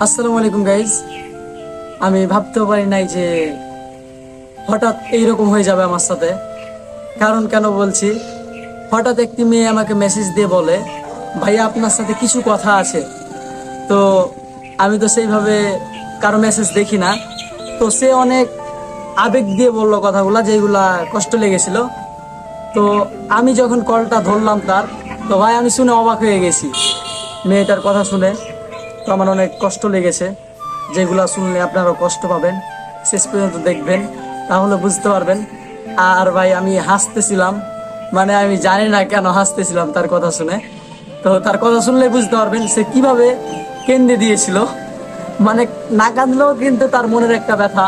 আসসালামু আলাইকুম গাইজ। আমি ভাবতেও পারি নাই যে হঠাৎ এইরকম হয়ে যাবে আমার সাথে। কারণ কেন বলছি, হঠাৎ একটি মেয়ে আমাকে মেসেজ দিয়ে বলে, ভাইয়া আপনার সাথে কিছু কথা আছে। তো আমি তো সেইভাবে কারো মেসেজ দেখি না। তো সে অনেক আবেগ দিয়ে বললো কথাগুলা, যেগুলা কষ্ট লেগেছিল। তো আমি যখন কলটা ধরলাম তার, তো ভাই আমি শুনে অবাক হয়ে গেছি মেয়েটার কথা শুনে। তো আমার অনেক কষ্ট লেগেছে, যেগুলা শুনলে আপনারাও কষ্ট পাবেন। শেষ পর্যন্ত দেখবেন, তাহলে বুঝতে পারবেন। আর ভাই আমি হাসতেছিলাম, মানে আমি জানি না কেন হাসতেছিলাম তার কথা শুনে। তো তার কথা শুনলে বুঝতে পারবেন সে কিভাবে কেঁদে দিয়েছিল। মানে না কাঁদলেও কিন্তু তার মনের একটা ব্যথা,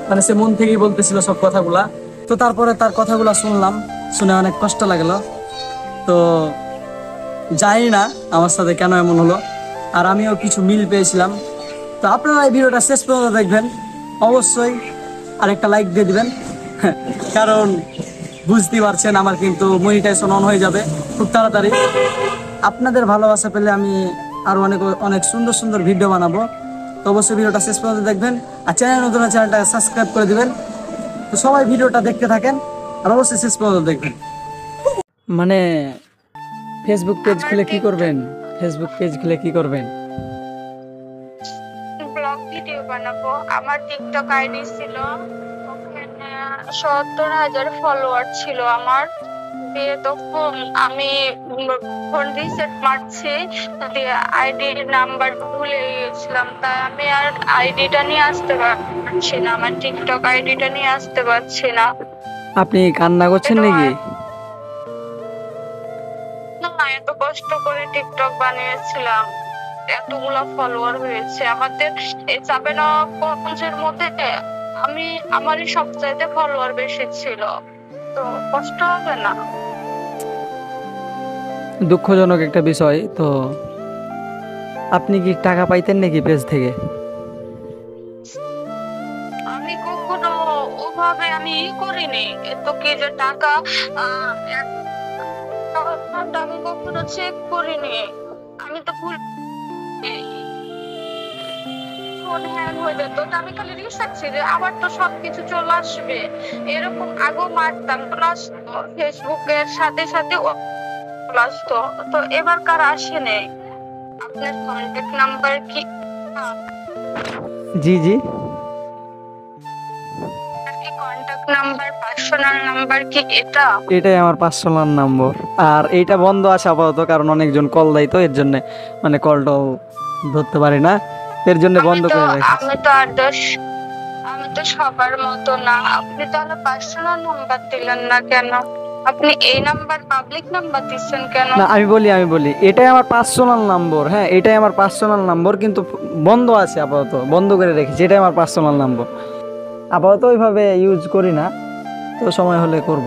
মানে সে মন থেকেই বলতেছিল সব কথাগুলা। তো তারপরে তার কথাগুলা শুনলাম, শুনে অনেক কষ্ট লাগলো। তো জানি না আমার সাথে কেন এমন হলো, আর আমিও কিছু মিল পেয়েছিলাম। তো আপনারা এই ভিডিওটা শেষ পর্যন্ত দেখবেন অবশ্যই, আর একটা লাইক দিয়ে দিবেন। কারণ বুঝতেই পারছেন আমার কিন্তু মনিটাইজেশন অন হয়ে যাবে খুব তাড়াতাড়ি। আপনাদের ভালোবাসা পেলে আমি আরো অনেক অনেক সুন্দর সুন্দর ভিডিও বানাবো। তো অবশ্যই ভিডিওটা শেষ পর্যন্ত দেখবেন, আর চ্যানেল নতুন চ্যানেলটা সাবস্ক্রাইব করে দিবেন। তো সবাই ভিডিওটা দেখতে থাকেন, আর অবশ্যই শেষ পর্যন্ত দেখবেন। মানে ফেসবুক পেজ আমার খুলে কি টিকটক করবেন? ফেসবুক পেজ খুলে কি করবেন? ব্লগ ভিডিও বানাবো। আমার টিকটক আইডি ছিল, ওখানে ৭০,০০০ ফলোয়ার ছিল আমার। দিয়ে তখন আমি ফোন রিসেট মারছি, দিয়ে আইডির নাম্বার ভুলে গিয়েছিলাম, তাই আমি আর আইডিটা নিয়ে আসতে পারছি না, আমার টিকটক আইডিটা নিয়ে আসতে পারছি না। আপনি কান্না করছেন এটা নাকি? না, এত কষ্ট করে টিকটক বানিয়েছিলাম, এতগুলা ফলোয়ার হয়েছে আমাদের এই চাঁপাইনবাবগঞ্জের মধ্যে। আমারই সবচাইতে ফলোয়ার বেশি ছিল, তো কষ্ট হবে না? দুঃখজনক একটা বিষয়। তো আপনি কি টাকা পাইতেন নাকি পেজ থেকে? আমি কখনো ওভাবে আমি করিনি, এত কি যে টাকা আমি কখনো চেক করিনি। আমি তো ভুল ফোন হ্যাং হয়ে যেত, তো আমি খালি রিসার্চ ছিল, আবার তো সবকিছু চলে আসবে এরকম আগেও মারতাম, প্লাস ফেসবুকের সাথে সাথে প্লাস তো এবার কার আসেনি। আপনার কন্টাক্ট নাম্বার কি? জি জি। কন্টাক্ট নাম্বার, পার্সোনাল নাম্বার কি এটা? এটাই আমার পার্সোনাল নম্বর। আর এইটা বন্ধ আছে আপাতত, কারণ অনেকজন কল দেয়, তো এর জন্য মানে কলটাও ধরতে পারি না, এর জন্য আমি বন্ধ তো করে রেখেছি। আমি তো আদর্শ, আমি তো সবার মতো না। আপনি তাহলে পার্সোনাল নাম্বার দিলেন না কেন? আপনি এই নাম্বার পাবলিক নাম্বার দিচ্ছেন কেন? না, আমি বলি এটাই আমার পার্সোনাল নম্বর। হ্যাঁ, এটাই আমার পার্সোনাল নম্বর, কিন্তু বন্ধ আছে আপাতত, বন্ধ করে রেখেছি। এটাই আমার পার্সোনাল নম্বর, আপাতত ওইভাবে ইউজ করি না, তো সময় হলে করব।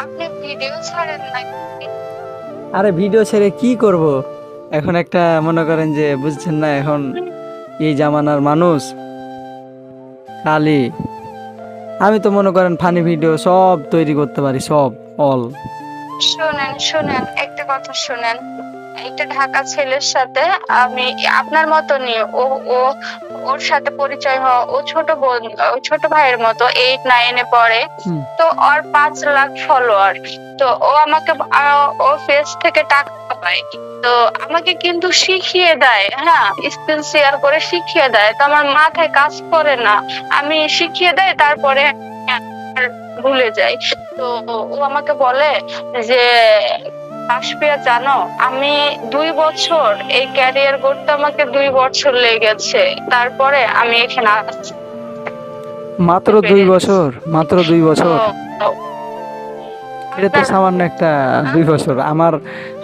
আপনি ভিডিও ছাড়েন নাকি? আরে ভিডিও ছেড়ে কি করব? এখন একটা মনে করেন যে বুঝছেন না, এখন এই জামানার মানুষ খালি, আমি তো মনে করেন ফানি ভিডিও সব তৈরি করতে পারি, সব অল। শোনেন শোনেন, একটা কথা শোনেন। একটা ঢাকা ছেলের সাথে আমি আপনার মতনই, ও ও ওর সাথে পরিচয় হওয়া, ও ছোট বোন, ও ছোট ভাইয়ের মতো 8-9-এ পড়ে। তো ওর 5 লাখ ফলোয়ার। তো ও আমাকে ও ফেস থেকে টাকা পায়, তো আমাকে কিন্তু শিখিয়ে দেয়, হ্যাঁ, স্ক্রিন শেয়ার করে শিখিয়ে দেয়। তো আমার মাথায় কাজ করে না, আমি শিখিয়ে দেয় তারপরে ভুলে যাই। তো ও আমাকে বলে যে, কাশপিয়া জানো, আমি 2 বছর এই ক্যারিয়ার করতে আমাকে 2 বছর লেগেছে, তারপরে আমি এখানে আসতে মাত্র 2 পেরেছি। বছর? মাত্র 2 বছর? তো এটা তো আপনার সামান্য একটা 2 বছর।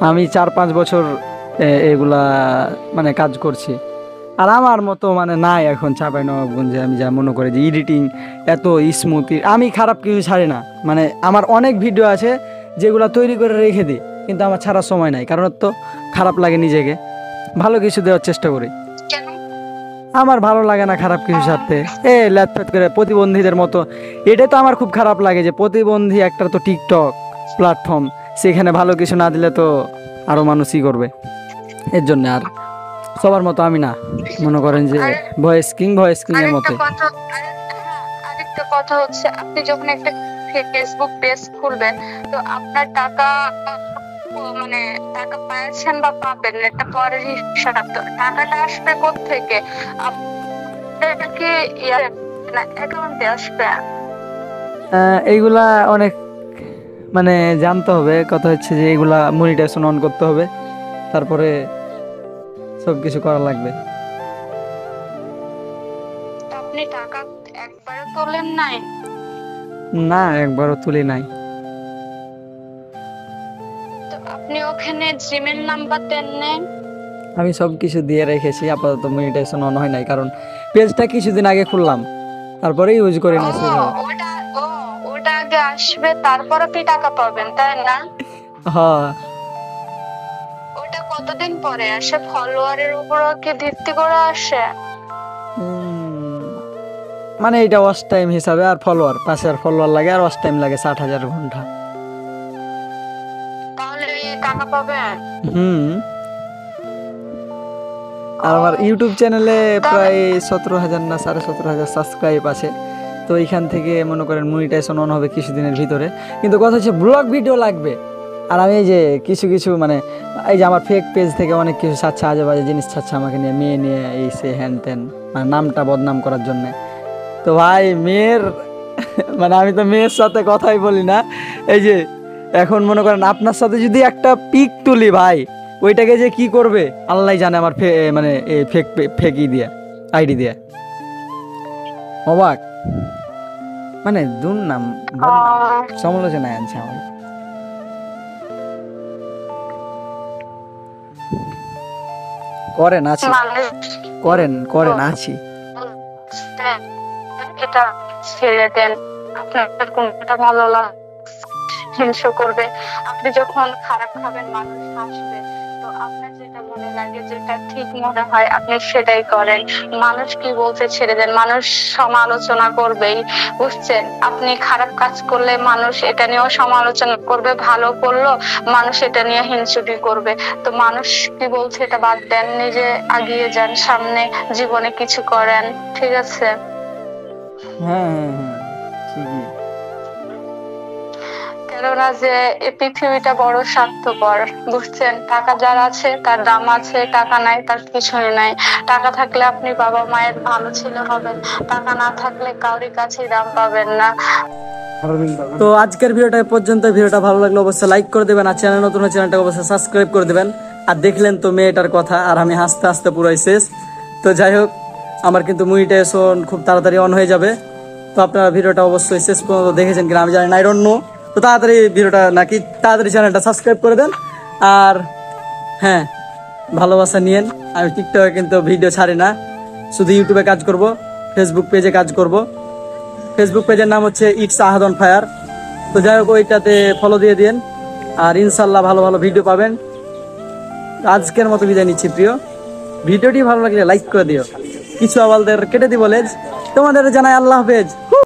আমি 4-5 বছর এগুলা মানে কাজ করছি। আর আমার মতো মানে নাই এখন চাঁপাইনবাবগঞ্জে, আমি যা মনে করি যে এডিটিং এত স্মুথ। আমি খারাপ কিছু ছাড়ি না, মানে আমার অনেক ভিডিও আছে যেগুলো তৈরি করে রেখে দিই, কিন্তু আমার ছাড়ার সময় নাই, কারণ তো খারাপ লাগে নিজেকে। ভালো কিছু দেওয়ার চেষ্টা করি, কেন? আমার ভালো লাগে না খারাপ কিছু ছাড়তে। ল্যাথপ্যাথ করে প্রতিবন্ধীদের মতো। এটাই তো আমার খুব খারাপ লাগে যে প্রতিবন্ধী একটা তো টিকটক প্ল্যাটফর্ম, সেখানে ভালো কিছু না দিলে তো আরো মানুষই করবে। এর জন্য। আর সবার মতো আমি না, মনে করেন যে ভয়েস কিং এর মতো। আরেকটা কথা হচ্ছে, আপনি যখন একটা ফেসবুক পেজ খুলবেন, তো আপনার টাকা মানে টাকা পাচ্ছেন বা পাবেন এটা পরের হিসাব। তো টাকাটা আসবে কোত্থেকে? আপনার কি অ্যাকাউন্টে আসবে? এইগুলা অনেক মানে জানতে হবে। কথা হচ্ছে যে এইগুলা মনিটাইজেশন অন করতে হবে, তারপরে সবকিছু করা লাগবে। আপনি টাকা একবারও তোলেন নাই? না, একবারও তুলি নাই। তো আপনি ওখানে জিমেল নাম্বার দেন নাই? আমি সবকিছু দিয়ে রেখেছি, আপাতত মনিটাইজেশন অন হয় নাই, কারণ পেজটা কিছুদিন আগে খুললাম, তারপরে ইউজ করি না সেভাবে। ওটা ওটা আগে আসবে, তারপর আপনি টাকা পাবেন, তাই না? হ্যাঁ। ওটা কতদিন পরে আসে? ফলোয়ারের উপর কি ভিত্তি করে আসে? মানে এটা ওয়াচ টাইম হিসাবে, আর ফলোয়ার পাশে আর ফলোয়ার লাগে, আর ওয়াচ টাইম লাগে 60,000 ঘন্টা। তাহলে টাকা পাবেন? আর আমার ইউটিউব চ্যানেলে প্রায় 17,000 না 17,500 সাবস্ক্রাইব আছে। তো এইখান থেকে মনে করেন মনিটাইজেশন অন হবে কিছুদিনের ভিতরে। কিন্তু কথা হচ্ছে ব্লগ ভিডিও লাগবে। আর আমি এই যে কিছু মানে এই যে আমার ফেক পেজ থেকে অনেক কিছু ছাড়ছে, আজে বাজে জিনিস ছাড়ছে আমাকে নিয়ে, মেয়ে নিয়ে, এই সে হ্যান ত্যান, মানে নামটা বদনাম করার জন্য। তো ভাই মেয়ের মানে আমি তো মেয়ের সাথে কথাই বলি না। এই যে এখন মনে করেন আপনার সাথে যদি একটা পিক তুলি ভাই, ওইটাকে যে কি করবে আল্লাহ জানে। আমার মানে ফেকই দিয়া, আইডি দিয়া, অবাক মানে দুর্নাম সমালোচনায় আনছে আমার। করেন আছি, করেন আছি। এটা ছেড়ে দেন, আপনার কোনটা ভালো লাগে হিংসা করবে। আপনি যখন খারাপ খাবেন মানুষ হাসবে, তো আপনার যেটা মনে লাগে, যেটা ঠিক মনে হয় আপনি সেটাই করেন। মানুষ কি বলতে ছেড়ে দেন, মানুষ সমালোচনা করবেই, বুঝছেন? আপনি খারাপ কাজ করলে মানুষ এটা নিয়েও সমালোচনা করবে, ভালো করলো মানুষ এটা নিয়ে হিংসুটি করবে। তো মানুষ কি বলছে এটা বাদ দেন, নিজে আগিয়ে যান সামনে, জীবনে কিছু করেন, ঠিক আছে? হ্যাঁ, ঠিকই। কেননা যে এই পৃথিবীটা বড় স্বার্থপর, বুঝছেন? টাকা যার আছে তার দাম আছে, টাকা নাই তার কিছুই নাই। টাকা থাকলে আপনি বাবা মায়ের ভালো ছেলে হবেন, টাকা না থাকলে কাউরি কাছে দাম পাবেন না। তো আজকের ভিডিওটা পর্যন্ত। ভিডিওটা ভালো লাগলে অবশ্যই লাইক করে দেবেন, আর চ্যানেল নতুন হলে চ্যানেলটা অবশ্যই সাবস্ক্রাইব করে দেবেন। আর দেখলেন তো মেয়েটার কথা, আর আমি হাসতে হাসতে পুরোই শেষ। তো যাই হোক, আমার কিন্তু মনিটাইজেশন খুব তাড়াতাড়ি অন হয়ে যাবে। তো আপনারা ভিডিওটা অবশ্যই শেষ পর্যন্ত দেখেছেন কিনা আমি জানি না, আই ডোন্ট নো। তো তাড়াতাড়ি ভিডিওটা নাকি তাড়াতাড়ি চ্যানেলটা সাবস্ক্রাইব করে দেন। আর হ্যাঁ, ভালোবাসা নিয়েন। আমি টিকটকে কিন্তু ভিডিও ছাড়ি না, শুধু ইউটিউবে কাজ করব, ফেসবুক পেজে কাজ করব। ফেসবুক পেজের নাম হচ্ছে ইটস আহাদ অন ফায়ার। তো যাই হোক, ওইটাতে ফলো দিয়ে দিন, আর ইনশাল্লাহ ভালো ভালো ভিডিও পাবেন। আজকের মতো বিদায় নিচ্ছি প্রিয়। ভিডিওটি ভালো লাগলে লাইক করে দিও, কিছু আওয়ালদের কেটে দিব লেজ। তোমাদের জানাই আল্লাহ হাফেজ।